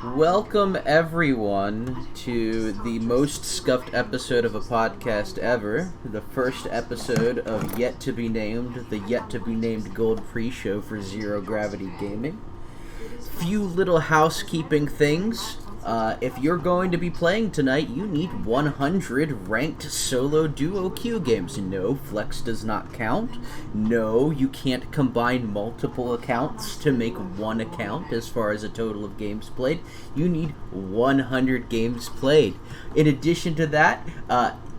Welcome everyone to the most scuffed episode of a podcast ever, the first episode of Yet to Be Named, the Yet to Be Named Gold Pre-Show for Zero Gravity Gaming. Few little housekeeping things. If you're going to be playing tonight, you need 100 ranked solo duo queue games. No, flex does not count. No, you can't combine multiple accounts to make one account as far as a total of games played. You need 100 games played. In addition to that,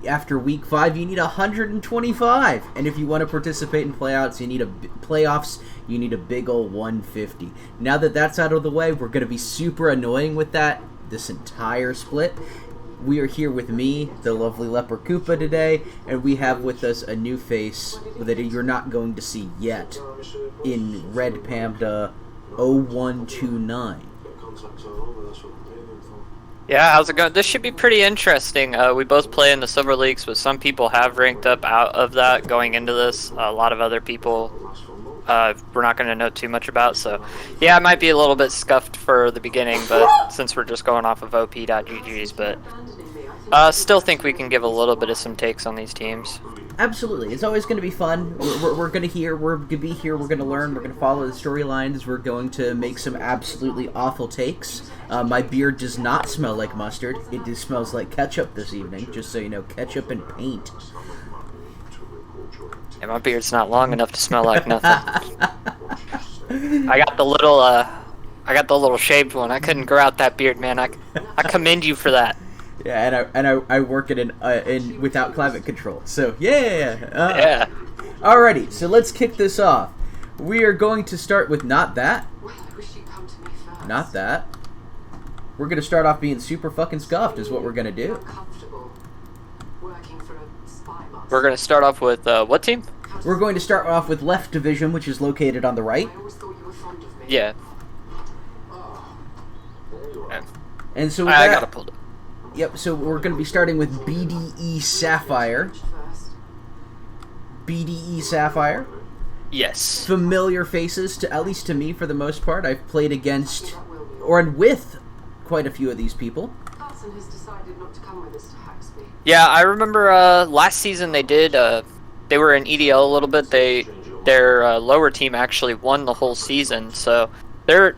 after week 5, you need 125. And if you want to participate in playoffs, you need a big ol' 150. Now that that's out of the way, we're going to be super annoying with that this entire split. We are here with me, the lovely Leper Koopa today, and we have with us a new face that you're not going to see yet in Red Panda 0129. Yeah, how's it going? This should be pretty interesting. We both play in the Silver Leagues, but some people have ranked up out of that going into this. A lot of other people we're not going to know too much about. So, yeah, it might be a little bit scuffed for the beginning, but since we're just going off of op.gg's, but still think we can give a little bit of some takes on these teams. Absolutely. It's always going to be fun. We're going to be here, we're going to learn, we're going to follow the storylines, we're going to make some absolutely awful takes. My beard does not smell like mustard. It just smells like ketchup this evening, just so you know, ketchup and paint. Yeah, my beard's not long enough to smell like nothing. I got the little shaved one. I couldn't grow out that beard, man. I commend you for that. Yeah, and I work in without climate control. So yeah. Alrighty, so let's kick this off. We are going to start with not that. We're gonna start off being super fucking scuffed, is what we're gonna do. We're gonna start off with what team? We're going to start off with Left Division, which is located on the right. Yeah. And so I gotta pull it. Yep, so we're going to be starting with BDE Sapphire. BDE Sapphire. Yes. Familiar faces, at least to me for the most part. I've played against, or with, quite a few of these people. Yeah, I remember last season they did, they were in EDL a little bit. Their lower team actually won the whole season, so they're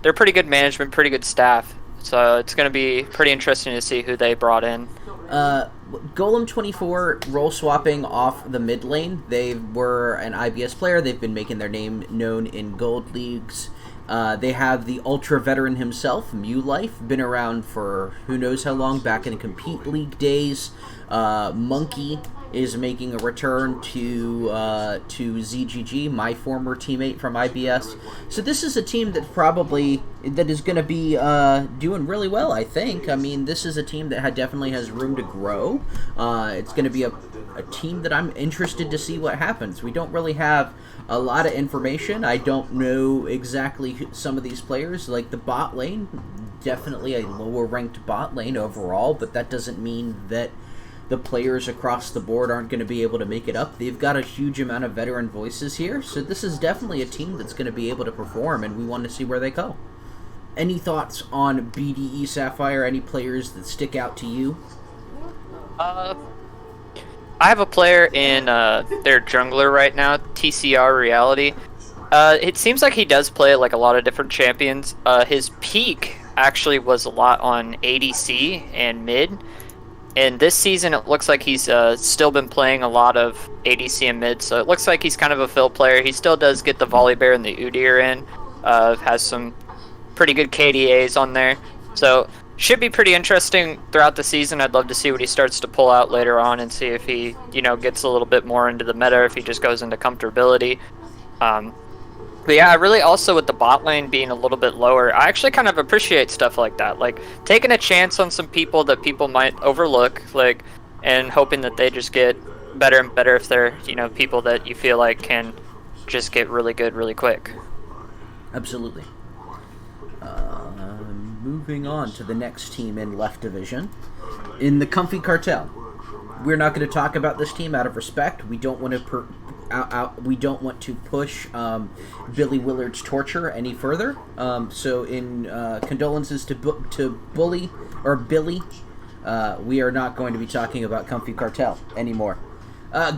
pretty good management, pretty good staff. So it's going to be pretty interesting to see who they brought in. Golem24 role swapping off the mid lane. They were an IBS player. They've been making their name known in Gold Leagues. They have the ultra veteran himself, Life, been around for who knows how long, back in Compete League days. Monkey is making a return to ZGG, my former teammate from IBS. So this is a team that is going to be doing really well, I think. I mean, this is a team that definitely has room to grow. It's going to be a team that I'm interested to see what happens. We don't really have a lot of information. I don't know exactly some of these players, like the bot lane. Definitely a lower ranked bot lane overall, but that doesn't mean that the players across the board aren't going to be able to make it up. They've got a huge amount of veteran voices here, so this is definitely a team that's going to be able to perform, and we want to see where they go. Any thoughts on BDE Sapphire? Any players that stick out to you? I have a player in their jungler right now, TCR Reality. It seems like he does play like a lot of different champions. His peak actually was a lot on ADC and mid. And this season, it looks like he's still been playing a lot of ADC and mid, so it looks like he's kind of a fill player. He still does get the Volley Bear and the Udyr in, has some pretty good KDAs on there. So, should be pretty interesting throughout the season. I'd love to see what he starts to pull out later on and see if he, gets a little bit more into the meta, if he just goes into comfortability. But yeah, really also with the bot lane being a little bit lower, I actually kind of appreciate stuff like that. Like, taking a chance on some people that people might overlook, and hoping that they just get better and better if they're, people that you feel like can just get really good really quick. Absolutely. Moving on to the next team in Left Division. In the Comfy Cartel. We're not going to talk about this team out of respect. We don't want to we don't want to push Billy Willard's torture any further. So in condolences to Billy, we are not going to be talking about Comfy Cartel anymore.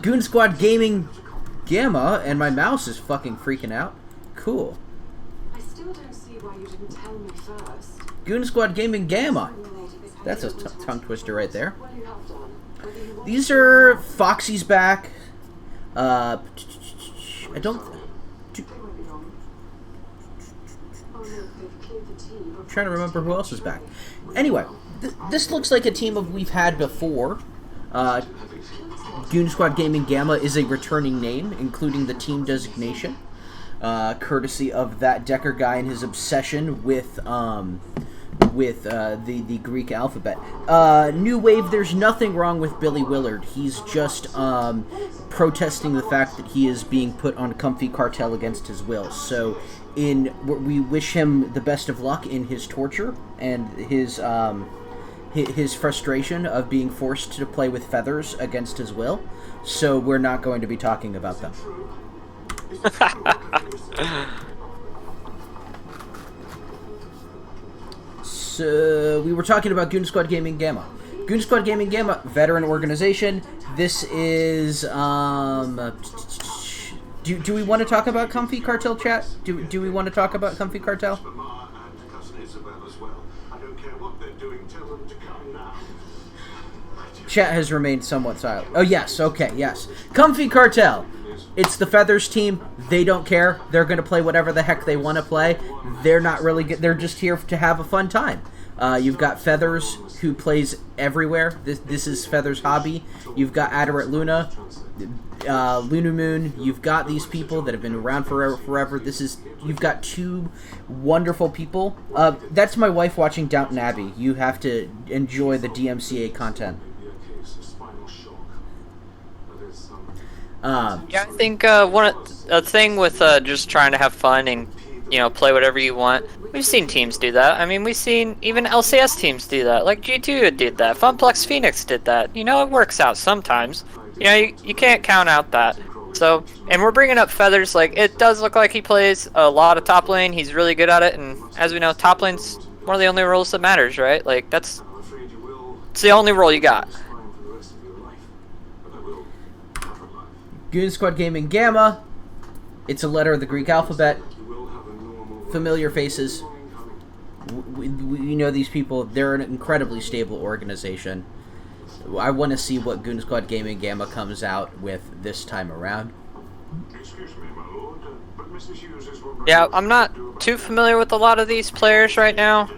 Goon Squad Gaming Gamma, and my mouse is fucking freaking out. Cool. I still don't see why you didn't tell me first. Goon Squad Gaming Gamma. That's a tongue twister right there. These are Foxy's back. I don't. I'm trying to remember who else is back. Anyway, this looks like a team we've had before. Goon Squad Gaming Gamma is a returning name, including the team designation, courtesy of that Decker guy and his obsession with the Greek alphabet. New Wave, there's nothing wrong with Billy Willard. He's just protesting the fact that he is being put on Comfy Cartel against his will. So we wish him the best of luck in his torture and his frustration of being forced to play with feathers against his will. So we're not going to be talking about them. So we were talking about Goon Squad Gaming Gamma. Goon Squad Gaming Gamma, veteran organization. This is do we want to talk about Comfy Cartel, chat? Do we want to talk about Comfy Cartel? Chat has remained somewhat silent. Oh yes, okay, yes. Comfy Cartel. It's the Feathers team. They don't care. They're going to play whatever the heck they want to play. They're not really good. They're just here to have a fun time. You've got Feathers, who plays everywhere. This is Feathers' hobby. You've got Adorat Luna, Luna Moon. You've got these people that have been around forever. You've got two wonderful people. That's my wife watching Downton Abbey. You have to enjoy the DMCA content. Yeah, I think a thing with just trying to have fun and play whatever you want. We've seen teams do that. I mean, we've seen even LCS teams do that. Like G2 did that. Funplex Phoenix did that. It works out sometimes. You can't count out that. So, and we're bringing up Feathers. Like, it does look like he plays a lot of top lane. He's really good at it. And as we know, top lane's one of the only roles that matters, right? Like, it's the only role you got. Goon Squad Gaming Gamma. It's a letter of the Greek alphabet. Familiar faces. We know these people. They're an incredibly stable organization. I want to see what Goon Squad Gaming Gamma comes out with this time around. Yeah, I'm not too familiar with a lot of these players right now.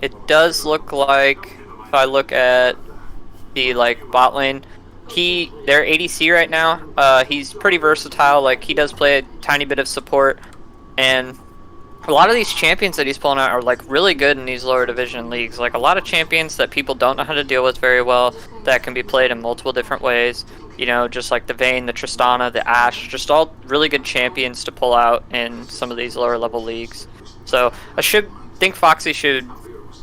It does look like, if I look at the bot lane, they're ADC right now. He's pretty versatile. Like, he does play a tiny bit of support, and a lot of these champions that he's pulling out are really good in these lower division leagues. Like, a lot of champions that people don't know how to deal with very well, that can be played in multiple different ways. Just like the Vayne, the Tristana, the Ashe, just all really good champions to pull out in some of these lower level leagues. So I think Foxy should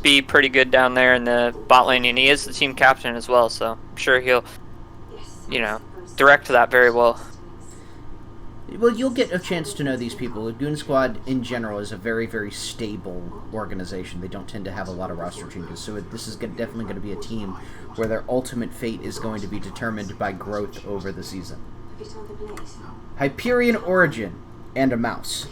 be pretty good down there in the bot lane, and he is the team captain as well, so I'm sure he'll direct that very well. Well, you'll get a chance to know these people. Goon Squad, in general, is a very, very stable organization. They don't tend to have a lot of roster changes, so this is definitely going to be a team where their ultimate fate is going to be determined by growth over the season. Hyperion Origin and a mouse.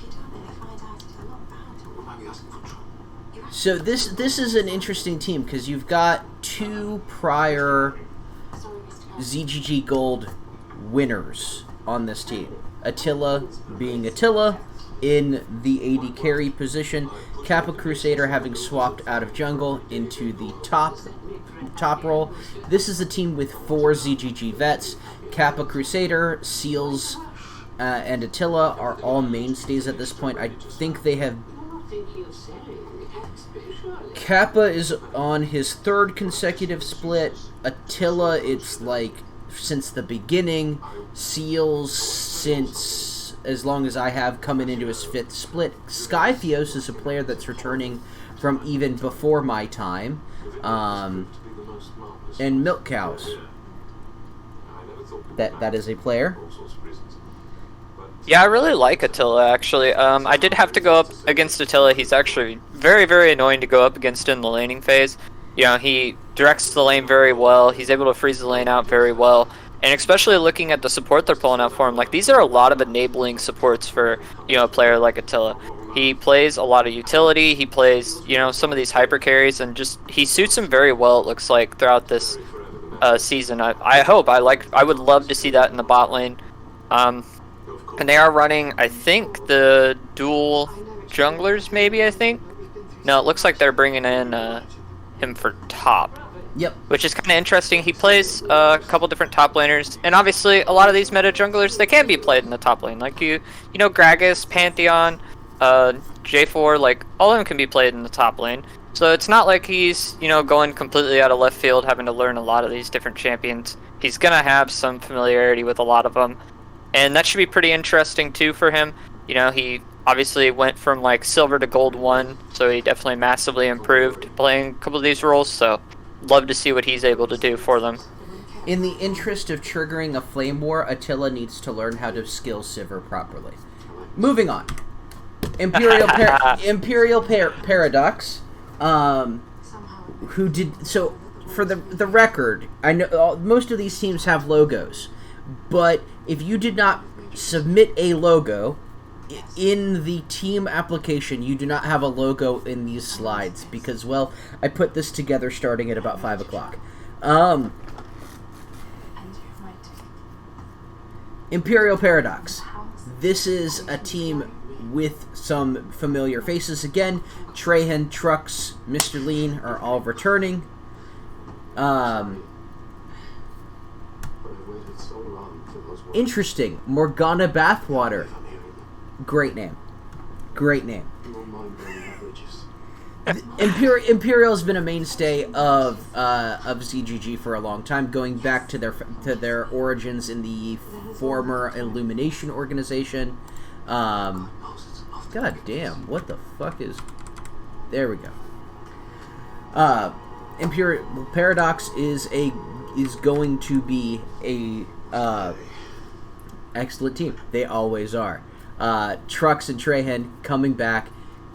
So this is an interesting team, because you've got two prior ZGG Gold winners on this team. Attila being Attila in the AD carry position, Kappa Crusader having swapped out of jungle into the top role. This is a team with 4 ZGG vets. Kappa Crusader, Seals, and Attila are all mainstays at this point. I think they have... Kappa is on his 3rd consecutive split. Attila, it's since the beginning. Seals, since as long as I have, coming into his 5th split. Skythios is a player that's returning from even before my time. And Milk Cows. That is a player. Yeah, I really like Attila, actually. I did have to go up against Attila. He's actually very, very annoying to go up against in the laning phase. You know, he directs the lane very well. He's able to freeze the lane out very well. And especially looking at the support they're pulling out for him, like, these are a lot of enabling supports for, you know, a player like Attila. He plays a lot of utility. He plays, you know, some of these hyper carries, and just, he suits him very well, it looks like, throughout this season. I would love to see that in the bot lane. And they are running, I think, the dual junglers, maybe, I think? No, it looks like they're bringing in him for top. Yep. Which is kind of interesting. He plays a couple different top laners, and obviously a lot of these meta junglers, they can be played in the top lane. Like, you know, Gragas, Pantheon, J4, like, all of them can be played in the top lane. So it's not like he's, you know, going completely out of left field, having to learn a lot of these different champions. He's going to have some familiarity with a lot of them. And that should be pretty interesting too for him. You know, he obviously went from like silver to gold 1, so he definitely massively improved playing a couple of these roles. So love to see what he's able to do for them. In the interest of triggering a flame war, Attila needs to learn how to skill Sivir properly. Moving on. Imperial Paradox, who did so. For the record, I know most of these teams have logos, but if you did not submit a logo in the team application, you do not have a logo in these slides because, well, I put this together starting at about 5 o'clock. Imperial Paradox. This is a team with some familiar faces again. Trahan, Trux, Mr. Lean are all returning. Interesting. Morgana Bathwater. Great name. Great name. Imperial's been a mainstay of ZGG for a long time, going back to their origins in the former Illumination organization. God damn, what the fuck is... There we go. Imperial Paradox is going to be a excellent team. They always are. Trux and Trahan coming back,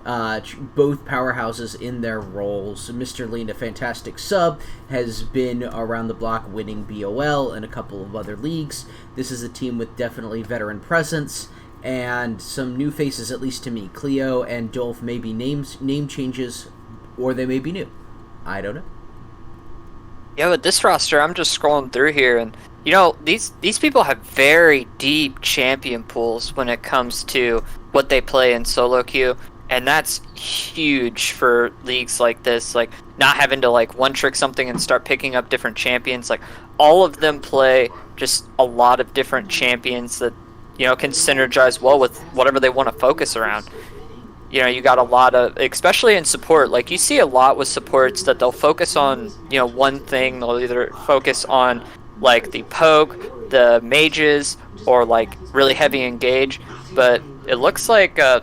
both powerhouses in their roles. Mr. Lean, a fantastic sub, has been around the block winning BOL and a couple of other leagues. This is a team with definitely veteran presence and some new faces, at least to me. Cleo and Dolph may be name changes, or they may be new. I don't know. Yeah, with this roster, I'm just scrolling through here, and you know, these people have very deep champion pools when it comes to what they play in solo queue, and that's huge for leagues like this. Like, not having to like one trick something and start picking up different champions. Like, all of them play just a lot of different champions that, you know, can synergize well with whatever they want to focus around. You know, you got a lot of, especially in support, like, you see a lot with supports that they'll focus on, you know, one thing. They'll either focus on, like, the poke, the mages, or, like, really heavy engage. But it looks like, I'm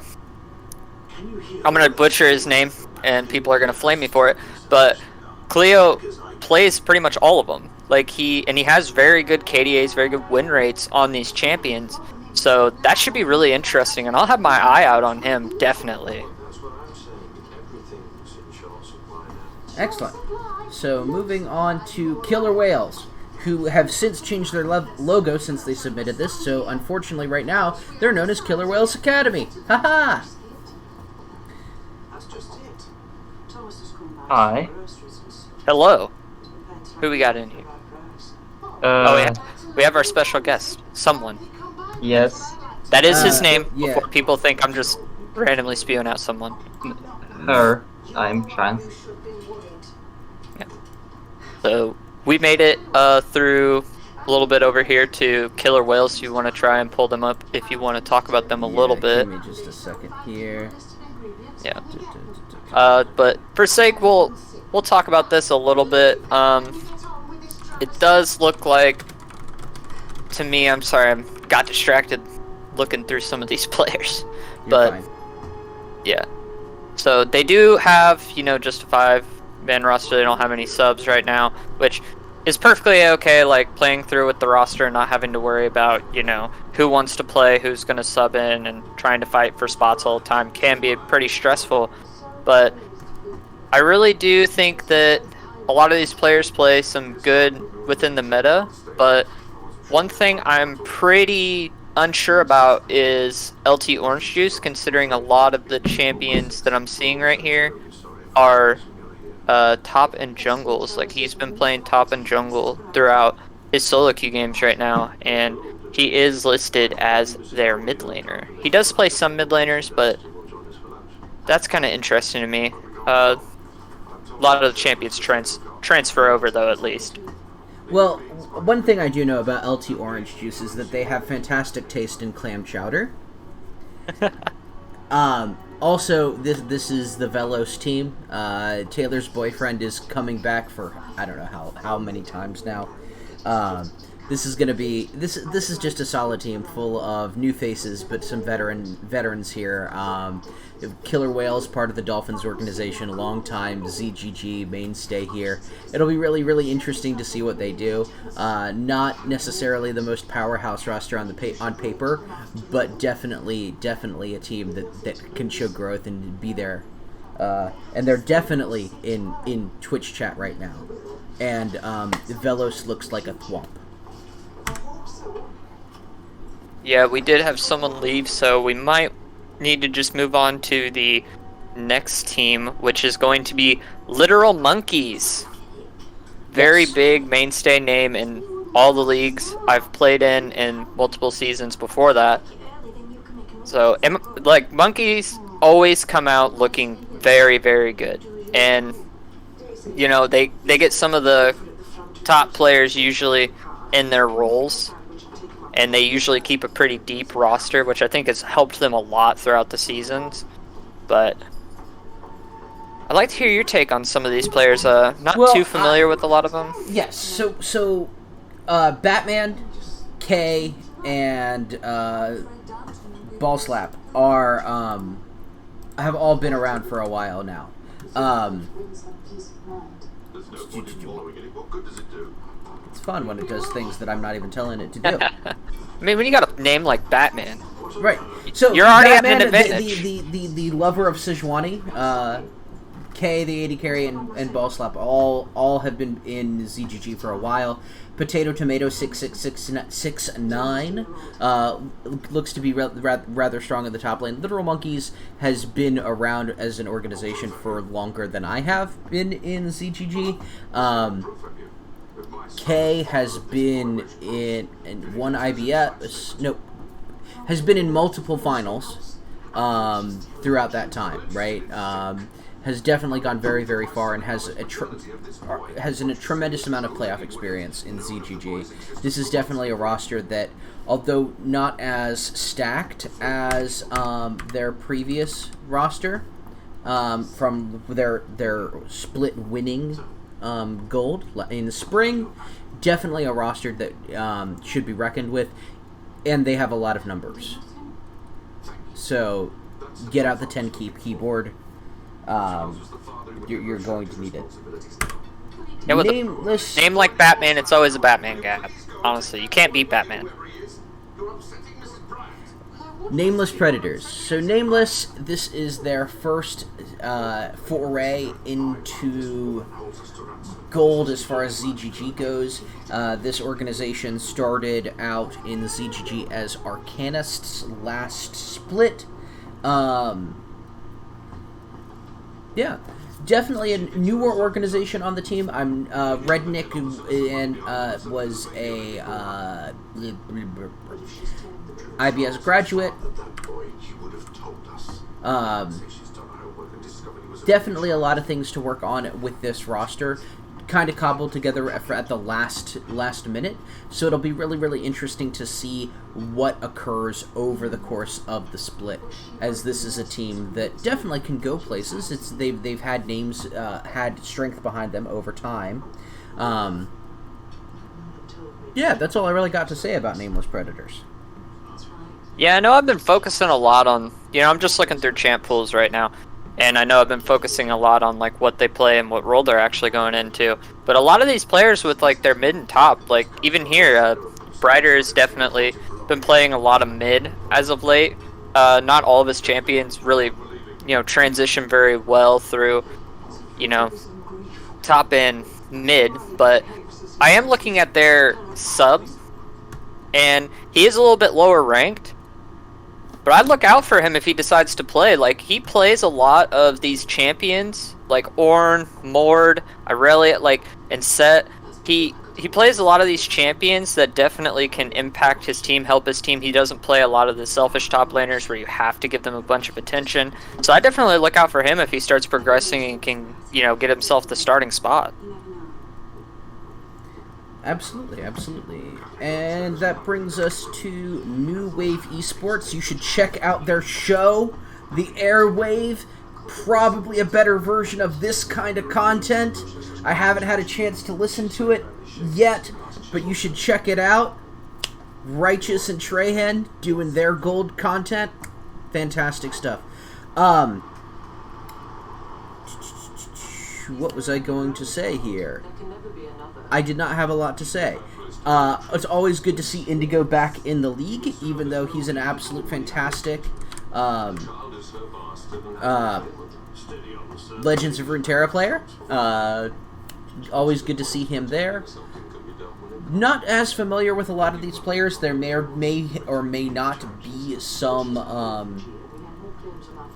going to butcher his name, and people are going to flame me for it, but Cleo plays pretty much all of them. Like, he has very good KDAs, very good win rates on these champions. So that should be really interesting, and I'll have my eye out on him, definitely. Excellent. So moving on to Killer Whales, who have since changed their logo since they submitted this, so unfortunately right now, they're known as Killer Whales Academy. Haha! Hi. Hello. Who we got in here? Oh, yeah. We have our special guest. Someone. Yes. That is his name, yeah. before people think I'm just randomly spewing out someone. Her. I'm trans. Yeah. So, we made it through a little bit over here to Killer Whales. You want to try and pull them up if you want to talk about them a little bit. Give me just a second here. Yeah. But for sake, we'll talk about this a little bit. It does look like, to me, I'm sorry, I got distracted looking through some of these players. You're fine. Yeah. So they do have, you know, just a 5-man roster. They don't have any subs right now, which is perfectly okay, like playing through with the roster and not having to worry about, you know, who wants to play, who's going to sub in, and trying to fight for spots all the time can be pretty stressful. But I really do think that a lot of these players play some good within the meta, but one thing I'm pretty unsure about is LT Orange Juice, considering a lot of the champions that I'm seeing right here are top and jungles. Like, he's been playing top and jungle throughout his solo queue games right now, and he is listed as their mid laner. He does play some mid laners, but that's kind of interesting to me. A lot of the champions transfer over, though, at least. Well, one thing I do know about LT Orange Juice is that they have fantastic taste in clam chowder. Also, this is the Velos team. Taylor's boyfriend is coming back for I don't know how many times now. This is gonna be this is just a solid team full of new faces, but some veterans here. Killer Whale's part of the Dolphins organization, a long time ZGG mainstay here. It'll be really interesting to see what they do. Not necessarily the most powerhouse roster on paper, but definitely a team that can show growth and be there. And they're definitely in Twitch chat right now. And Velos looks like a thwomp. Yeah, we did have someone leave, so we might need to just move on to the next team, which is going to be Literal Monkeys. Very big mainstay name in all the leagues I've played in multiple seasons before that. So, like, Monkeys always come out looking very good. And, you know, they get some of the top players usually in their roles, and they usually keep a pretty deep roster, which I think has helped them a lot throughout the seasons. But I'd like to hear your take on some of these players. Not too familiar with a lot of them. Yes, so Batman, K, and Ballslap have all been around for a while now. It's fun when it does things that I'm not even telling it to do. I mean, when you got a name like Batman, right? So you're already Batman, having an advantage. The lover of Sejuani, K, the AD carry, and Ballslap all have been in ZGG for a while. Potato Tomato 66669 looks to be rather strong in the top lane. Literal Monkeys has been around as an organization for longer than I have been in ZGG. K has been in one IBS. Nope, has been in multiple finals throughout that time. Right. Has definitely gone very far and has a tremendous amount of playoff experience in ZGG. This is definitely a roster that, although not as stacked as their previous roster from their split winning gold in the spring, definitely a roster that should be reckoned with, and they have a lot of numbers. So get out the 10 keyboard. You're going to need it. Yeah, with Nameless. A name like Batman, it's always a Batman gap. Honestly, you can't beat Batman. Nameless Predators. So Nameless, this is their first foray into gold as far as ZGG goes. This organization started out in ZGG as Arcanist's last split. Yeah, definitely a newer organization on the team. I'm Rednick and was a IBS graduate. Definitely a lot of things to work on with this roster. Kind of cobbled together at the last minute, so it'll be really interesting to see what occurs over the course of the split, as this is a team that definitely can go places. They've had names, had strength behind them over time. Yeah, that's all I really got to say about Nameless Predators. Yeah, I know I've been focusing a lot on, I'm just looking through champ pools right now, and I know I've been focusing a lot on like what they play and what role they're actually going into. But a lot of these players with like their mid and top, like even here, Brighter has definitely been playing a lot of mid as of late. Not all of his champions really, transition very well through, top and mid, but I am looking at their sub, and he is a little bit lower ranked. But I'd look out for him if he decides to play. Like, he plays a lot of these champions, like Ornn, Mord, Irelia, and Set. He plays a lot of these champions that definitely can impact his team, help his team. He doesn't play a lot of the selfish top laners where you have to give them a bunch of attention. So I definitely look out for him if he starts progressing and can, get himself the starting spot. Absolutely, absolutely. And that brings us to New Wave Esports. You should check out their show, The Airwave. Probably a better version of this kind of content. I haven't had a chance to listen to it yet, but you should check it out. Righteous and Trahan doing their gold content. Fantastic stuff. What was I going to say here? I did not have a lot to say. It's always good to see Indigo back in the league, even though he's an absolute fantastic Legends of Runeterra player. Always good to see him there. Not as familiar with a lot of these players. There may or may not be some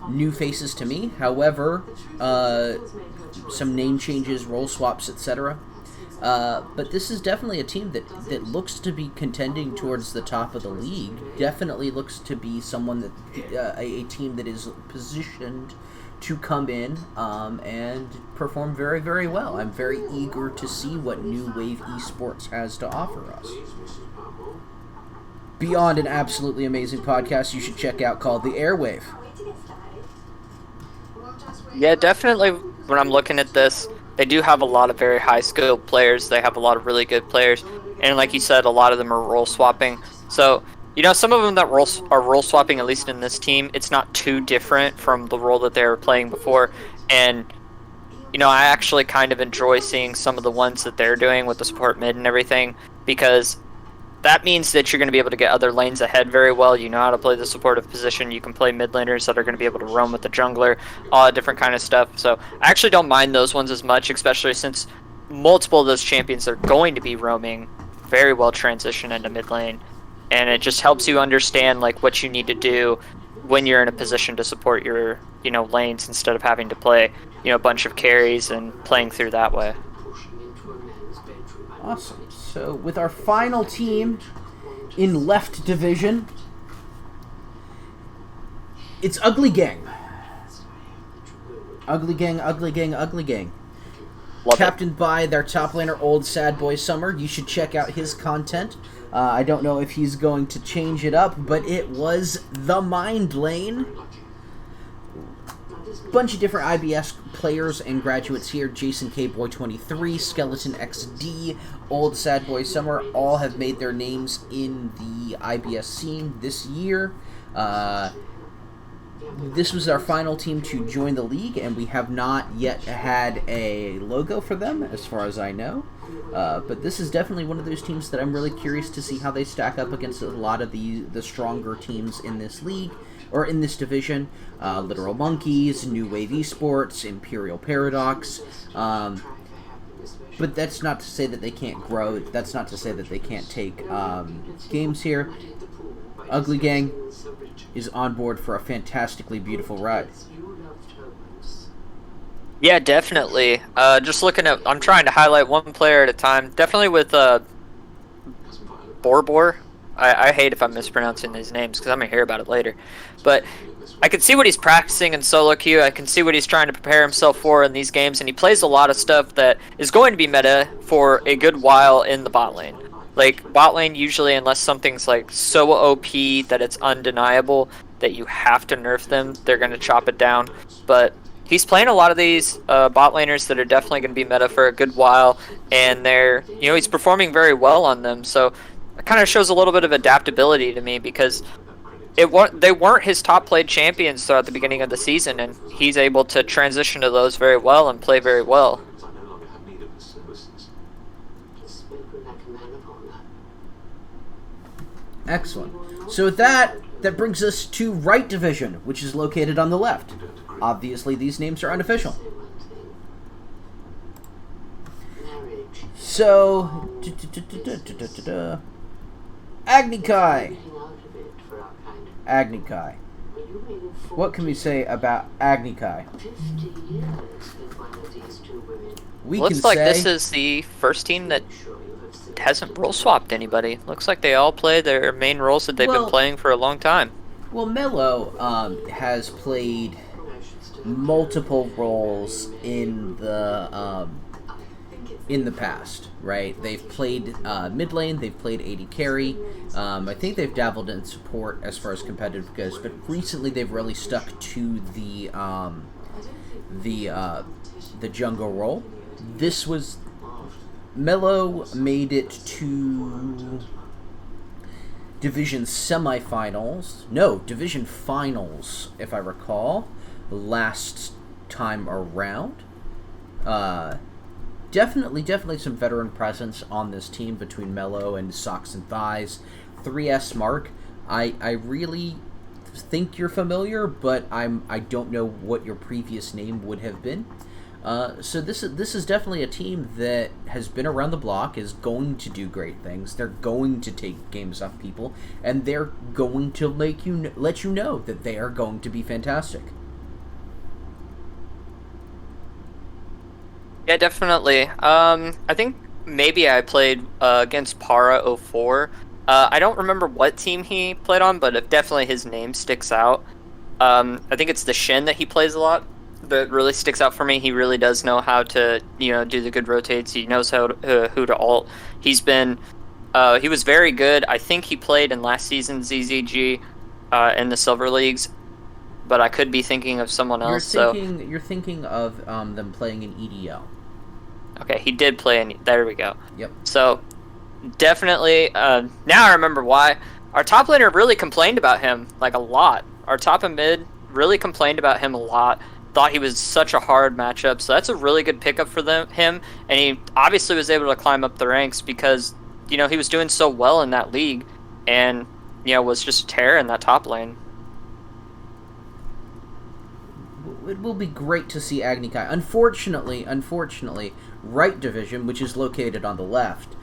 new faces to me. However, some name changes, role swaps, etc. But this is definitely a team that looks to be contending towards the top of the league. Definitely looks to be someone that a team that is positioned to come in and perform very, very well. I'm very eager to see what New Wave Esports has to offer us. Beyond an absolutely amazing podcast you should check out called The Airwave. Yeah, definitely. When I'm looking at this, they do have a lot of very high-skilled players. They have a lot of really good players. And like you said, a lot of them are role-swapping. So, some of them that are role-swapping, at least in this team, it's not too different from the role that they were playing before. And, I actually kind of enjoy seeing some of the ones that they're doing with the support mid and everything, because that means that you're going to be able to get other lanes ahead very well. You know how to play the supportive position. You can play mid laners that are going to be able to roam with the jungler, all that different kind of stuff. So I actually don't mind those ones as much, especially since multiple of those champions are going to be roaming very well transition into mid lane. And it just helps you understand what you need to do when you're in a position to support your lanes instead of having to play a bunch of carries and playing through that way. Awesome. So with our final team in left division, it's Ugly Gang. Ugly Gang, Ugly Gang, Ugly Gang. Captained by their top laner, Old Sad Boy Summer. You should check out his content. I don't know if he's going to change it up, but it was the Mind Lane. Bunch of different IBS players and graduates here. Jason K. Boy 23, Skeleton XD, Old Sad Boy Summer, all have made their names in the IBS scene this year. This was our final team to join the league, and we have not yet had a logo for them, as far as I know. But this is definitely one of those teams that I'm really curious to see how they stack up against a lot of the stronger teams in this league, or in this division. Literal Monkeys, New Wave Esports, Imperial Paradox. But that's not to say that they can't grow. That's not to say that they can't take games here. Ugly Gang is on board for a fantastically beautiful ride. Yeah, definitely. Just looking at, I'm trying to highlight one player at a time. Definitely with Borbor. I hate if I'm mispronouncing these names because I'm going to hear about it later. But I can see what he's practicing in solo queue. I can see what he's trying to prepare himself for in these games. And he plays a lot of stuff that is going to be meta for a good while in the bot lane. Bot lane usually, unless something's so OP that it's undeniable that you have to nerf them, they're going to chop it down. But he's playing a lot of these bot laners that are definitely going to be meta for a good while. And they're, he's performing very well on them. So it kind of shows a little bit of adaptability to me, because they weren't his top played champions throughout the beginning of the season, and he's able to transition to those very well and play very well. Excellent. So with that brings us to Right Division, which is located on the left. Obviously, these names are unofficial. So, agnikai. Agnikai. What can we say about agnikai? We Looks can like say this is the first team that hasn't role swapped anybody. Looks like they all play their main roles that they've been playing for a long time. Well, Mello has played multiple roles in the past, right? They've played mid lane, they've played AD carry. I think they've dabbled in support as far as competitive goes, but recently they've really stuck to the jungle role. This was Mello made it to division semifinals. No, division finals, if I recall, last time around. Definitely some veteran presence on this team between Mello and Socks and Thighs. 3S Mark, I really think you're familiar, but I don't know what your previous name would have been. So this is definitely a team that has been around the block, is going to do great things. They're going to take games off people, and they're going to let you know that they are going to be fantastic. Yeah, definitely. I think maybe I played against Para 04. I don't remember what team he played on, but definitely his name sticks out. I think it's the Shin that he plays a lot that really sticks out for me. He really does know how to, do the good rotates. He knows who to ult. He was very good. I think he played in last season's ZZG in the Silver Leagues, but I could be thinking of someone else. You're thinking of them playing in EDL. Okay, he did play in. There we go. Yep. So, definitely. Now I remember why. Our top laner really complained about him, like, a lot. Our top and mid really complained about him a lot. Thought he was such a hard matchup. So that's a really good pickup for him. And he obviously was able to climb up the ranks because, he was doing so well in that league. And, was just a terror in that top lane. It will be great to see agnikai. Unfortunately, Right Division, which is located on the left,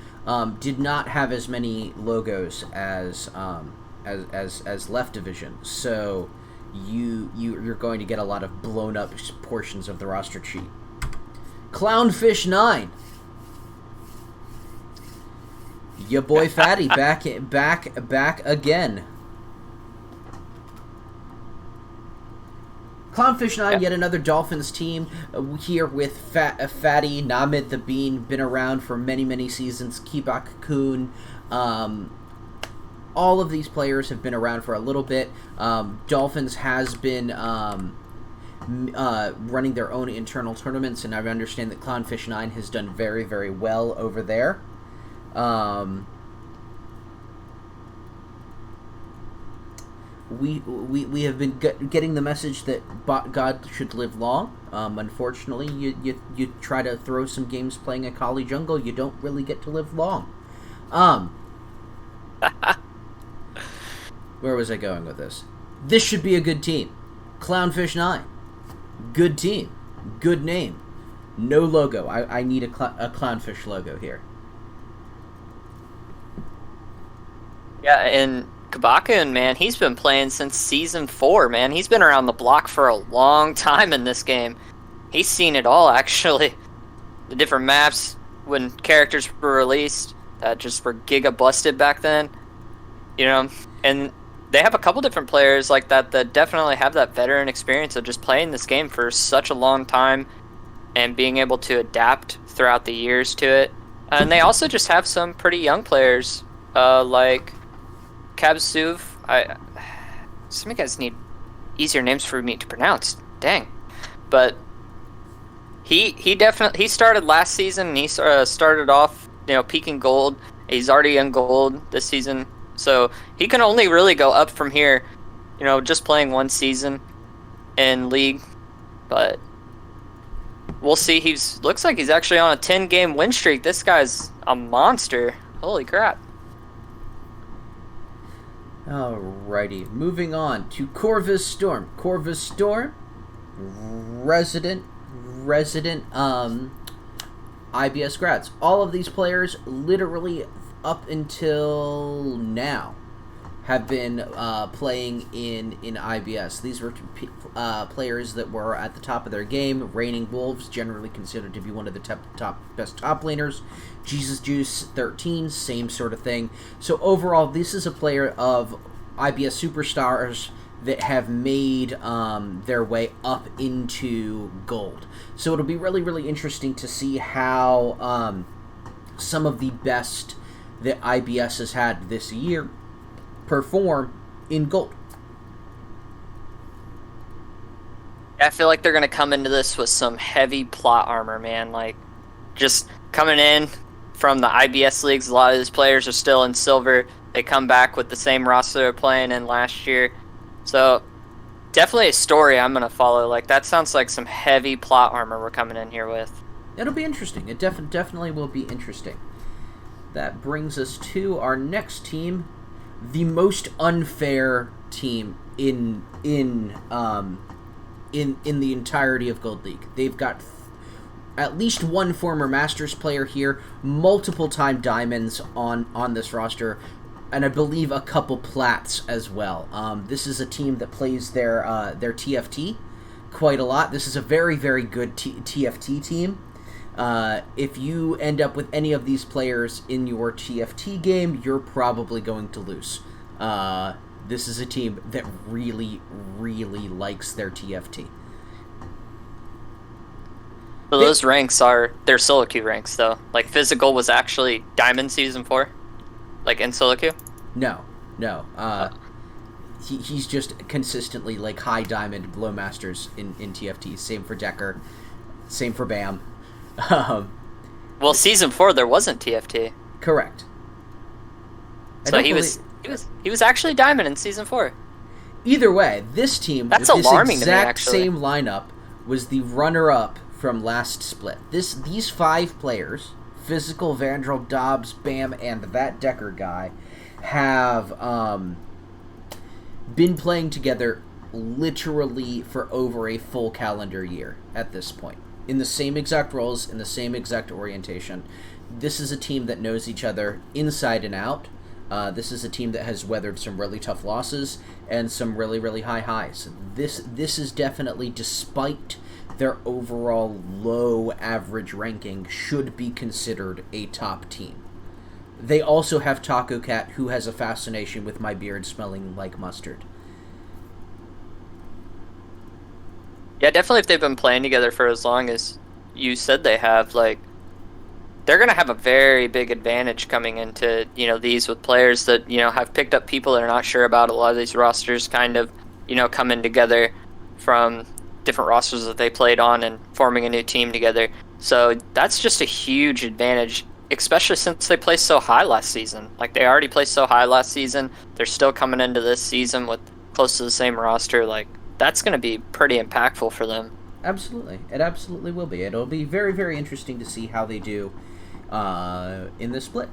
did not have as many logos as Left Division. So you're going to get a lot of blown up portions of the roster sheet. Clownfish 9. Your boy Fatty back again. Clownfish 9, yet another Dolphins team here with Fatty, Namid the Bean, been around for many seasons, Kibak Kun. All of these players have been around for a little bit. Dolphins has been running their own internal tournaments, and I understand that Clownfish 9 has done very well over there. We have been getting the message that God should live long. Unfortunately, you try to throw some games playing a Kali jungle, you don't really get to live long. Where was I going with this? This should be a good team. Clownfish 9. Good team. Good name. No logo. I need a Clownfish logo here. Yeah, and Kabakan, man, he's been playing since Season 4, man. He's been around the block for a long time in this game. He's seen it all, actually. The different maps, when characters were released, that just were giga-busted back then. And they have a couple different players like that definitely have that veteran experience of just playing this game for such a long time and being able to adapt throughout the years to it. And they also just have some pretty young players, like Kabsuv. Some of you guys need easier names for me to pronounce. Dang. But he started last season, and he started off, peaking gold. He's already in gold this season. So he can only really go up from here. just playing one season in League, but we'll see. Looks like he's actually on a 10-game win streak. This guy's a monster. Holy crap. Alrighty, moving on to Corvus Storm. Corvus Storm, resident IBS grads. All of these players, literally up until now, have been playing in IBS. These were players that were at the top of their game. Reigning Wolves, generally considered to be one of the best top laners. Jesus Juice 13, same sort of thing. So overall, this is a player of IBS superstars that have made their way up into gold. So it'll be really, really interesting to see how some of the best that IBS has had this year perform in gold. I feel like they're going to come into this with some heavy plot armor, man. Like, just coming in from the IBS leagues, a lot of these players are still in silver. They come back with the same roster they were playing in last year. So, definitely a story I'm going to follow. Like, that sounds like some heavy plot armor we're coming in here with. It'll be interesting. It definitely will be interesting. That brings us to our next team, the most unfair team in the entirety of Gold League. They've got at least one former Masters player here, multiple time Diamonds on this roster, and I believe a couple Plats as well. This is a team that plays their TFT quite a lot. This is a very, very good TFT team. If you end up with any of these players in your TFT game, you're probably going to lose. This is a team that really, really likes their TFT. So those ranks they're solo queue ranks, though. Like, Physical was actually Diamond Season 4? Like, in solo queue? No. He's just consistently, like, high Diamond, low Masters in TFT. Same for Decker. Same for Bam. Well, Season 4, there wasn't TFT. Correct. So he was actually Diamond in Season 4. Either way, this team, That's with alarming this to me, exact actually. same lineup, was the runner-up from last split. These 5 players, Physical, Vandral, Dobbs, Bam, and that Decker guy, have been playing together literally for over a full calendar year at this point, in the same exact roles, in the same exact orientation. This is a team that knows each other inside and out. This is a team that has weathered some really tough losses and some really, really high highs. This is definitely, despite their overall low average ranking, should be considered a top team. They also have Taco Cat, who has a fascination with my beard smelling like mustard. Yeah, definitely if they've been playing together for as long as you said they have, like, they're going to have a very big advantage coming into, these with players that, have picked up people they're not sure about. A lot of these rosters kind of, coming together from different rosters that they played on and forming a new team together. So that's just a huge advantage, especially since they placed so high last season. Like, they already placed so high last season. They're still coming into this season with close to the same roster. Like, that's going to be pretty impactful for them. Absolutely. It absolutely will be. It'll be very, very interesting to see how they do in this split.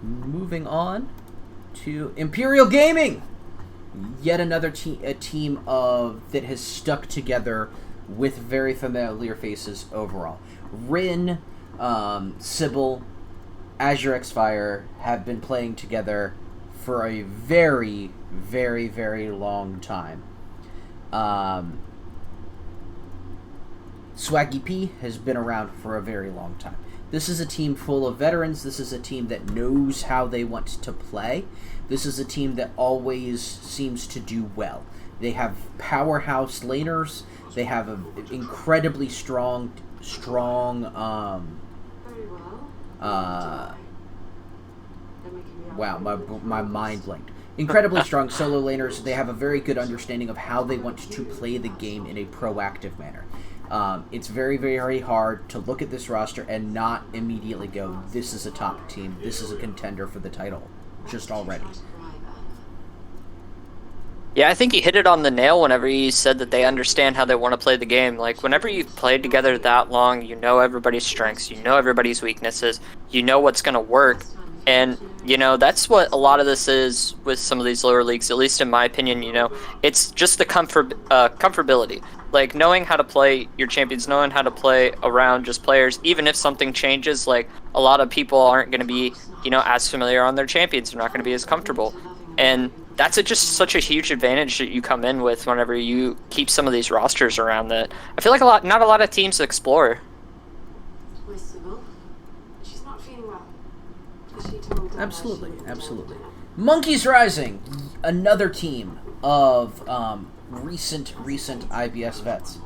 Moving on to Imperial Gaming. Yet another team that has stuck together with very familiar faces overall. Rin, Sybil, Azure X Fire have been playing together for a very, very, very long time. Swaggy P has been around for a very long time. This is a team full of veterans. This is a team that knows how they want to play. This is a team that always seems to do well. They have powerhouse laners. They have an incredibly strong Very well. wow, my mind blanked. Incredibly strong solo laners. They have a very good understanding of how they want to play the game in a proactive manner. It's very, very hard to look at this roster and not immediately go, this is a top team, this is a contender for the title, just already. Yeah, I think you hit it on the nail whenever you said that they understand how they want to play the game. Like, whenever you've played together that long, you know everybody's strengths, you know everybody's weaknesses, you know what's going to work. And, that's what a lot of this is with some of these lower leagues, at least in my opinion, it's just the comfortability. Like, knowing how to play your champions, knowing how to play around just players, even if something changes, like, a lot of people aren't going to be, as familiar on their champions, they're not going to be as comfortable. And that's just such a huge advantage that you come in with whenever you keep some of these rosters around that I feel like not a lot of teams explore. She's not feeling well. She told her Absolutely, absolutely. Monkeys Rising, another team of recent IBS vets.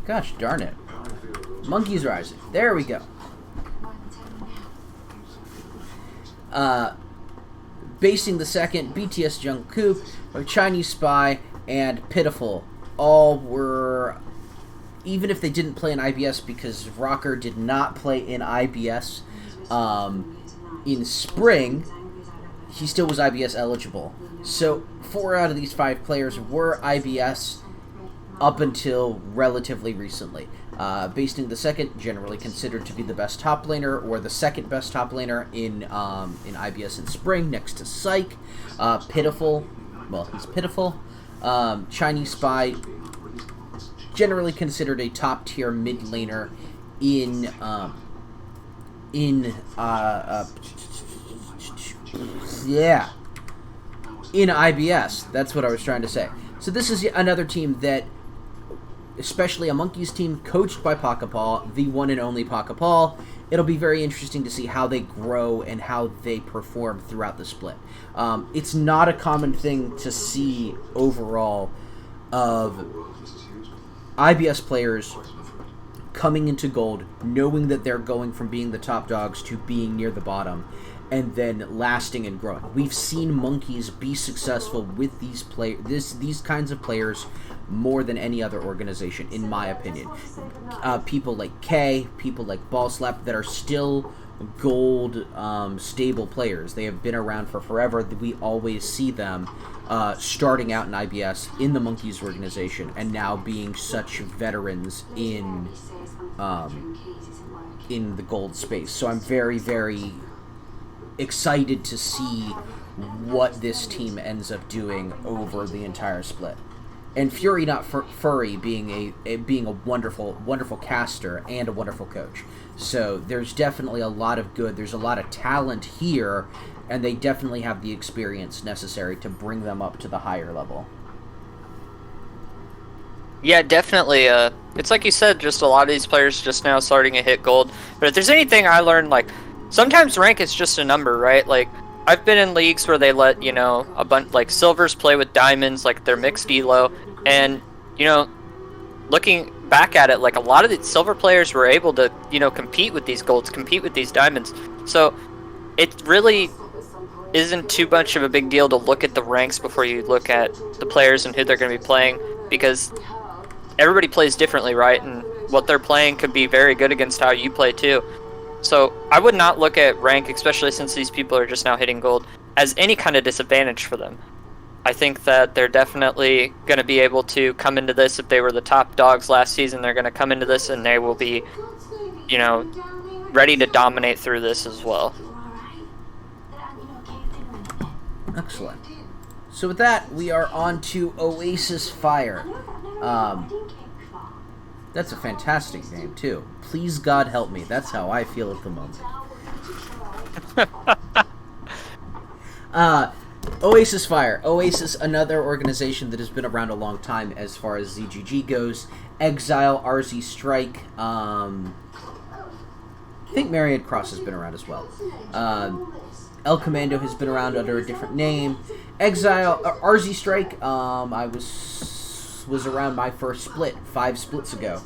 Gosh darn it. Monkeys Rising. There we go. Basing the second, BTS Jungkook, Chinese Spy, and Pitiful. All were, even if they didn't play in IBS, because Rocker did not play in IBS in spring, he still was IBS eligible. So 4 out of these 5 players were IBS up until relatively recently. Basting the second, generally considered to be the best top laner, or the second best top laner in IBS in spring, next to Psych. Pitiful, well, he's Pitiful. Chinese Spy, generally considered a top tier mid laner in IBS. That's what I was trying to say. So this is another team that, especially a Monkeys team coached by Pakapal, the one and only Pakapal. It'll be very interesting to see how they grow and how they perform throughout the split. It's not a common thing to see overall of IBS players coming into gold, knowing that they're going from being the top dogs to being near the bottom, and then lasting and growing. We've seen Monkeys be successful with these kinds of players more than any other organization, in my opinion. People like K, people like Ballslap, that are still gold stable players. They have been around for forever. We always see them starting out in IBS in the Monkeys organization, and now being such veterans in the gold space. So I'm very, very excited to see what this team ends up doing over the entire split. And Fury Not Furry being a wonderful caster and a wonderful coach. So there's definitely a lot of good. There's a lot of talent here, and they definitely have the experience necessary to bring them up to the higher level. Yeah, definitely. It's like you said, just a lot of these players just now starting to hit gold. But if there's anything I learned, like, sometimes rank is just a number, right? Like, I've been in leagues where they let, a bunch, like, silvers play with diamonds, like, they're mixed elo, and, looking back at it, like, a lot of the silver players were able to, compete with these golds, compete with these diamonds. So, it really isn't too much of a big deal to look at the ranks before you look at the players and who they're going to be playing, because everybody plays differently, right? And what they're playing could be very good against how you play, too. So I would not look at rank, especially since these people are just now hitting gold, as any kind of disadvantage for them. I think that they're definitely going to be able to come into this. If they were the top dogs last season, they're going to come into this and they will be, ready to dominate through this as well. Excellent. So with that, we are on to Oasis Fire. That's a fantastic name, too. Please God help me. That's how I feel at the moment. Oasis Fire. Oasis, another organization that has been around a long time as far as ZGG goes. Exile, RZ Strike. I think Myriad Cross has been around as well. El Commando has been around under a different name. Exile, RZ Strike, I was around my first split 5 splits ago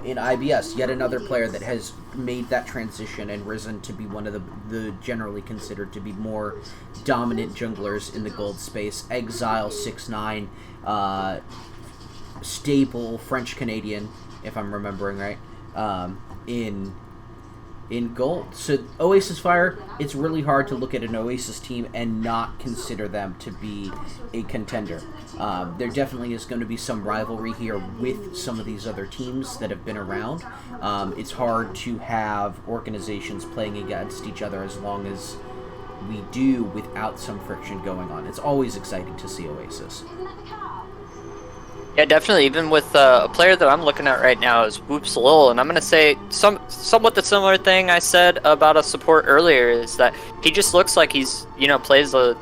in IBS. Yet another player that has made that transition and risen to be one of the generally considered to be more dominant junglers in the gold space. Exile 6'9", stable French Canadian, if I'm remembering right, in in gold. So Oasis Fire, it's really hard to look at an Oasis team and not consider them to be a contender. There definitely is going to be some rivalry here with some of these other teams that have been around. It's hard to have organizations playing against each other as long as we do without some friction going on. It's always exciting to see Oasis. Yeah, definitely. Even with a player that I'm looking at right now is Whoops Lil, and I'm going to say somewhat the similar thing I said about a support earlier, is that he just looks like he's, plays a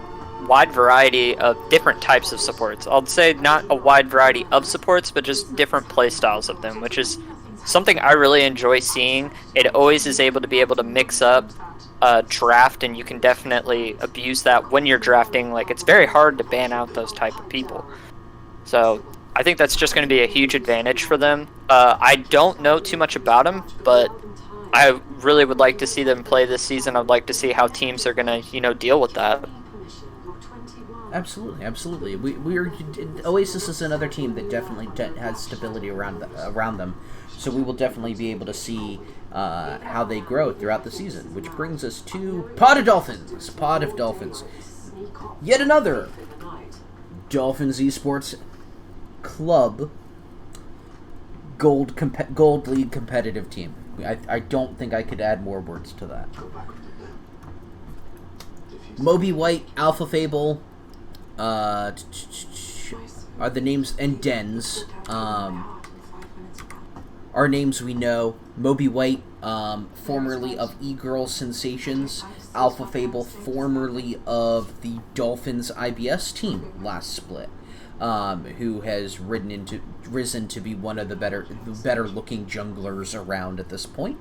wide variety of different types of supports. I'll say not a wide variety of supports, but just different play styles of them, which is something I really enjoy seeing. It always is able to mix up draft, and you can definitely abuse that when you're drafting. Like, it's very hard to ban out those type of people. So I think that's just going to be a huge advantage for them. I don't know too much about them, but I really would like to see them play this season. I'd like to see how teams are going to, deal with that. Absolutely. Oasis is another team that definitely has stability around them, so we will definitely be able to see how they grow throughout the season. Which brings us to Pod of Dolphins. Yet another Dolphins esports club gold league competitive team. I don't think I could add more words to that. Moby White, Alpha Fable, are the names, and Dens are names we know. Moby White, formerly of E-Girl Sensations. Alpha Fable, formerly of the Dolphins IBS team last split, who has risen to be one of the better looking junglers around at this point.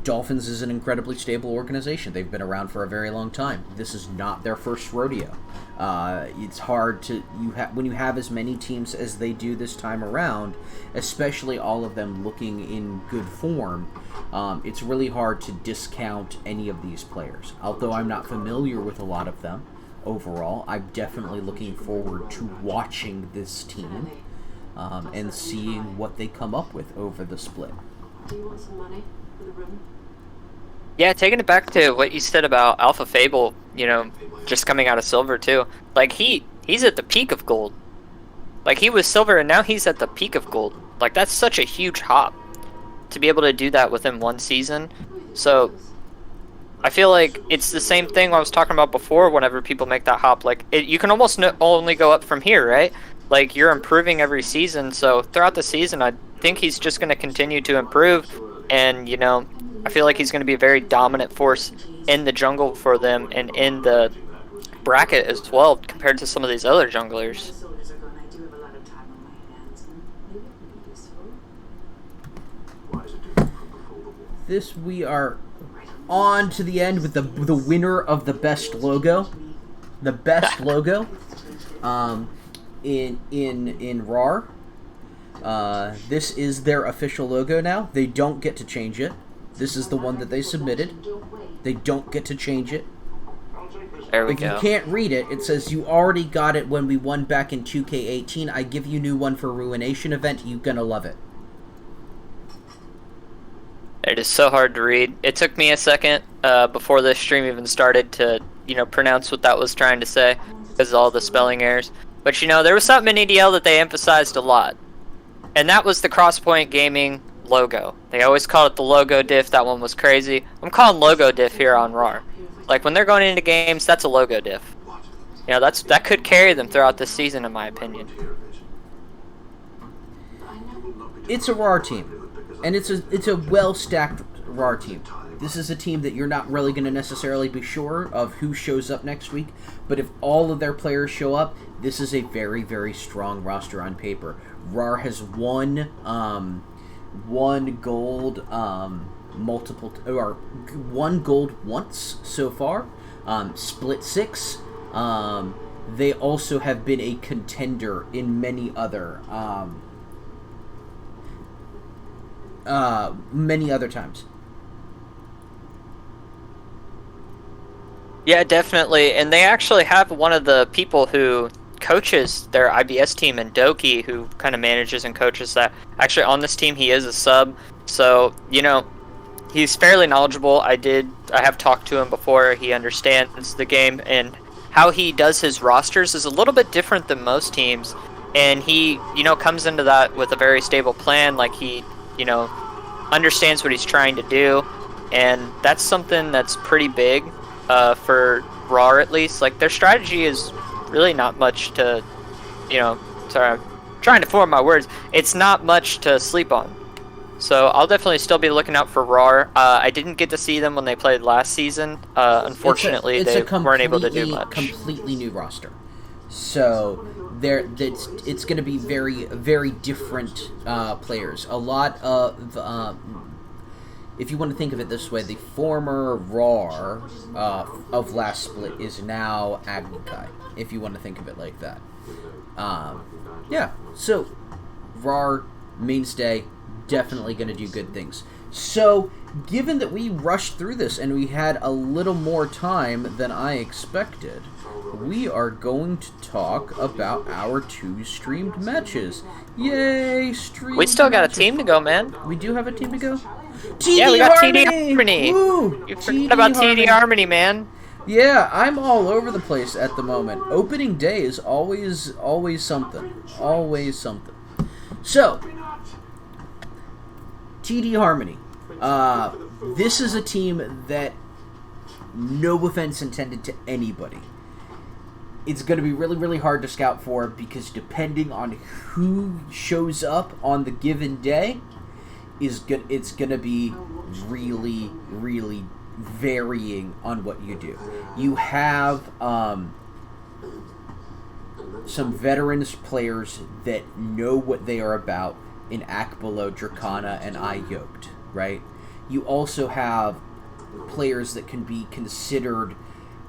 Dolphins is an incredibly stable organization. They've been around for a very long time. This is not their first rodeo. It's hard to when you have as many teams as they do this time around, especially all of them looking in good form. It's really hard to discount any of these players. Although I'm not familiar with a lot of them, overall, I'm definitely looking forward to watching this team and seeing what they come up with over the split. Do you want some money for the room? Yeah, taking it back to what you said about Alpha Fable, just coming out of silver too. Like, he's at the peak of gold. Like, he was silver and now he's at the peak of gold. Like, that's such a huge hop to be able to do that within one season. So I feel like it's the same thing I was talking about before. Whenever people make that hop, like, you can almost only go up from here, right? Like, you're improving every season, so throughout the season I think he's just going to continue to improve, and I feel like he's going to be a very dominant force in the jungle for them and in the bracket as well, compared to some of these other junglers. We are on to the end with the winner of the best logo. The best logo in RAR. This is their official logo now. They don't get to change it. This is the one that they submitted. They don't get to change it. There we If go. you can't read it, it says, "You already got it when we won back in 2K18. I give you new one for Ruination event. You gonna love it." It is so hard to read. It took me a second before this stream even started to, pronounce what that was trying to say, because of all the spelling errors. But, there was something in EDL that they emphasized a lot. And that was the Crosspoint Gaming logo. They always called it the logo diff. That one was crazy. I'm calling logo diff here on RAR. Like, when they're going into games, that's a logo diff. That could carry them throughout this season, in my opinion. It's a RAR team, and it's a well-stacked RAR team. This is a team that you're not really going to necessarily be sure of who shows up next week, but if all of their players show up, this is a very, very strong roster on paper. RAR has won gold one gold once so far, split 6. They also have been a contender in many other times. Yeah, definitely. And they actually have one of the people who coaches their IBS team, and Doki, who kind of manages and coaches that. Actually, on this team, he is a sub. So, he's fairly knowledgeable. I have talked to him before. He understands the game, and how he does his rosters is a little bit different than most teams. And he, comes into that with a very stable plan. Like he, understands what he's trying to do, and that's something that's pretty big for RAR at least. Like their strategy is really not much to, sorry, I'm trying to form my words. It's not much to sleep on. So I'll definitely still be looking out for RAR. I didn't get to see them when they played last season. Unfortunately, they weren't able to do much. Completely new roster. So it's going to be very, very different players. A lot of, if you want to think of it this way, the former RAR of last split is now agnikai, if you want to think of it like that. Yeah, so RAR, mainstay, definitely going to do good things. So, given that we rushed through this and we had a little more time than I expected, we are going to talk about our 2 streamed matches. Yay, streamed We still got matches. a team to go, man. We do have a team to go? Yeah, we got TD Harmony. Woo! You forgot about TD Harmony, man. Yeah, I'm all over the place at the moment. Opening day is always something. Always something. So, TD Harmony. This is a team that, no offense intended to anybody, it's going to be really, really hard to scout for because depending on who shows up on the given day, it's going to be really, really varying on what you do. You have some veterans players that know what they are about in Akbalo, Dracana, and I-Yoked, right? You also have players that can be considered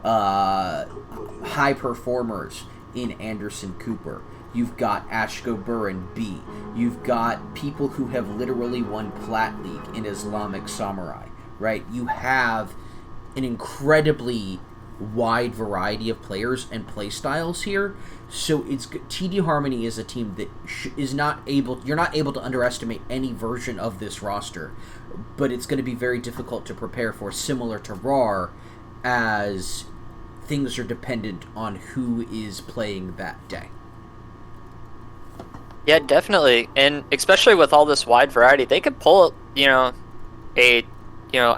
high performers in Anderson Cooper. You've got Ashko Burin B. You've got people who have literally won Plat League in Islamic Samurai, right? You have an incredibly wide variety of players and play styles here. So TD Harmony is a team that you're not able to underestimate any version of this roster, but it's going to be very difficult to prepare for, similar to RAR, as things are dependent on who is playing that day. Yeah, definitely, and especially with all this wide variety, they could pull, I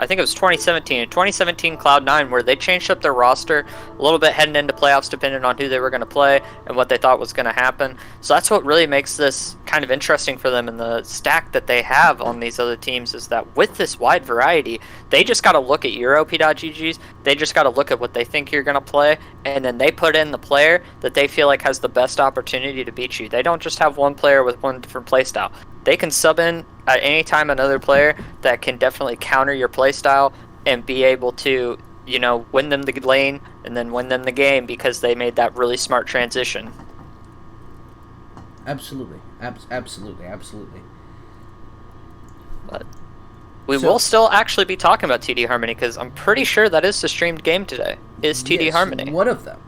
think it was 2017 Cloud9, where they changed up their roster a little bit heading into playoffs, depending on who they were going to play and what they thought was going to happen. So that's what really makes this kind of interesting for them. And the stack that they have on these other teams is that with this wide variety, they just got to look at your OP.GGs. They just got to look at what they think you're going to play, and then they put in the player that they feel like has the best opportunity to beat you. They don't just have one player with one different playstyle. They can sub in at any time another player that can definitely counter your playstyle and be able to, win them the lane and then win them the game because they made that really smart transition. Absolutely. Absolutely. But we will still actually be talking about TD Harmony because I'm pretty sure that is the streamed game today. Is TD Harmony? One of them.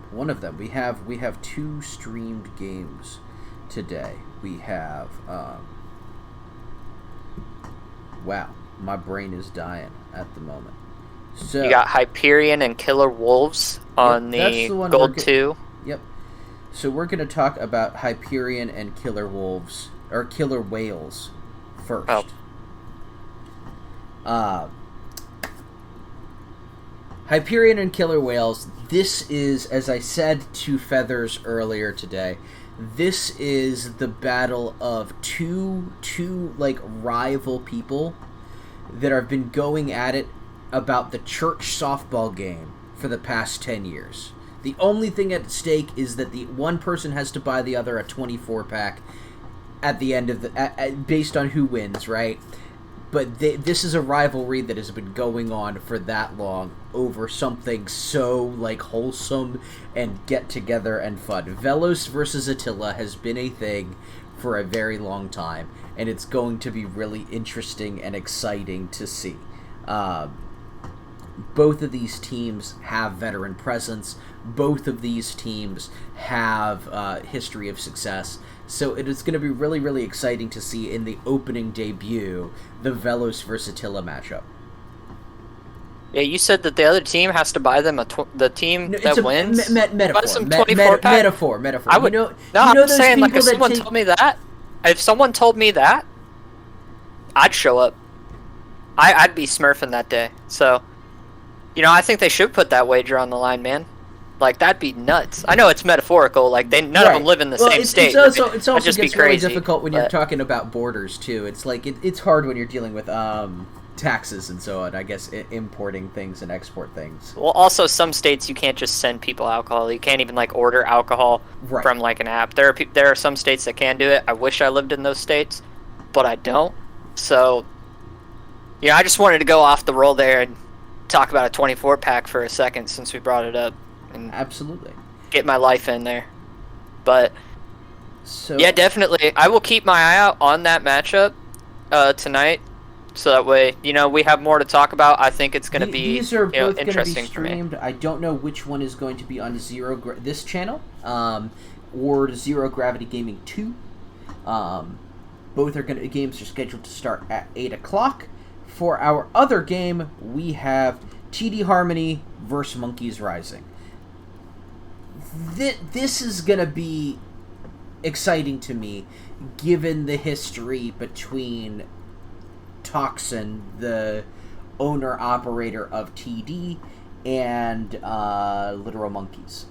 We have 2 streamed games today. We have wow, my brain is dying at the moment. So you got Hyperion and Killer Wolves on the Gold 2. Yep. So we're going to talk about Hyperion and Killer Wolves, or Killer Whales, first. Hyperion and Killer Whales, this is, as I said to Feathers earlier today, this is the battle of two rival people that have been going at it about the church softball game for the past 10 years. The only thing at stake is that the one person has to buy the other a 24-pack at the end of based on who wins, right? But this is a rivalry that has been going on for that long over something so, wholesome and get-together and fun. Velos versus Attila has been a thing for a very long time, and it's going to be really interesting and exciting to see. Both of these teams have veteran presence. Both of these teams have history of success. So it is going to be really, really exciting to see in the opening debut the Velos versus Attila matchup. Yeah, you said that the other team has to buy them the team No, that it's a wins. metaphor. Buy some 24 pack. Metaphor. I would. No, I'm those saying like people if that someone take... told me that, I'd show up. I'd be smurfing that day. So, I think they should put that wager on the line, man. Like that'd be nuts. I know it's metaphorical. Like none of them live in the same state. It's also just gets be crazy, really difficult when you're talking about borders too. It's like it's hard when you're dealing with taxes and so on. I guess importing things and export things. Well, also some states you can't just send people alcohol. You can't even like order alcohol from like an app. There are some states that can do it. I wish I lived in those states, but I don't. So, I just wanted to go off the roll there and talk about a 24 pack for a second since we brought it up. And absolutely get my life in there. But yeah, definitely I will keep my eye out on that matchup tonight, so that way we have more to talk about. I think it's going to be these are both interesting be streamed. I don't know which one is going to be on this channel or Zero Gravity Gaming 2. Both games are scheduled to start at 8 o'clock. For our other game, we have TD Harmony versus Monkeys Rising. This is going to be exciting to me, given the history between Toxin, the owner-operator of TD, and Literal Monkeys.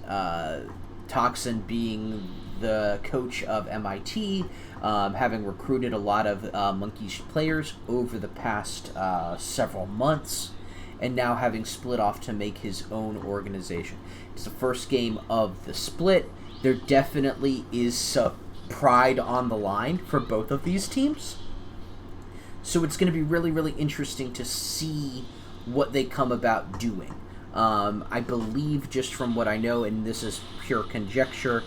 Toxin being the coach of MIT, having recruited a lot of Monkeys players over the past several months, and now having split off to make his own organization. It's the first game of the split. There definitely is some pride on the line for both of these teams. So it's going to be really, really interesting to see what they come about doing. I believe, just from what I know, and this is pure conjecture,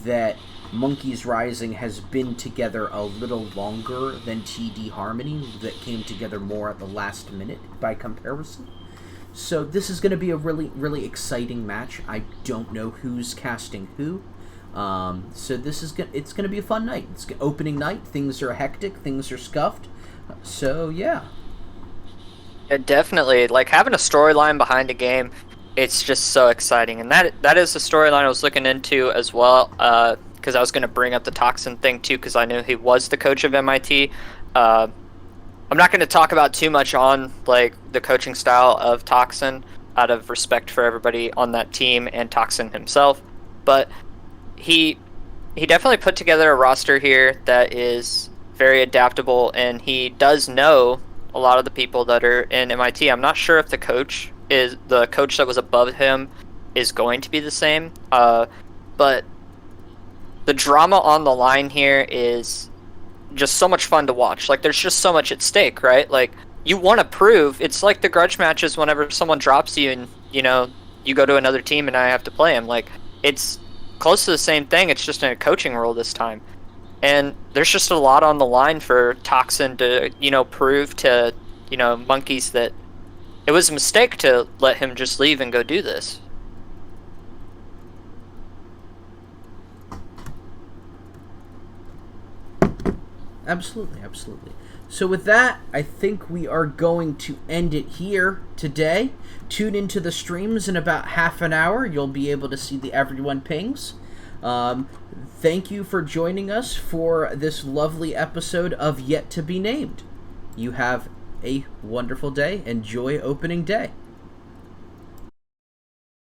that Monkeys Rising has been together a little longer than TD Harmony, that came together more at the last minute by comparison. So this is going to be a really, really exciting match. I don't know who's casting who. So it's going to be a fun night. It's opening night. Things are hectic. Things are scuffed. So yeah. Yeah, definitely. Like having a storyline behind a game, it's just so exciting. And that is the storyline I was looking into as well. Because I was going to bring up the Toxin thing too, because I knew he was the coach of MIT. I'm not going to talk about too much on like the coaching style of Toxin, out of respect for everybody on that team and Toxin himself. But he definitely put together a roster here that is very adaptable, and he does know a lot of the people that are in MIT. I'm not sure if the coach that was above him is going to be the same, but the drama on the line here is just so much fun to watch. Like, there's just so much at stake, right? Like, you want to prove, it's like the grudge matches whenever someone drops you and, you go to another team and I have to play him. Like, it's close to the same thing, it's just in a coaching role this time. And there's just a lot on the line for Toxin to, prove to, Monkeys that it was a mistake to let him just leave and go do this. Absolutely, absolutely. So with that, I think we are going to end it here today. Tune into the streams in about half an hour. You'll be able to see the Everyone Pings. Thank you for joining us for this lovely episode of Yet to Be Named. You have a wonderful day. Enjoy opening day.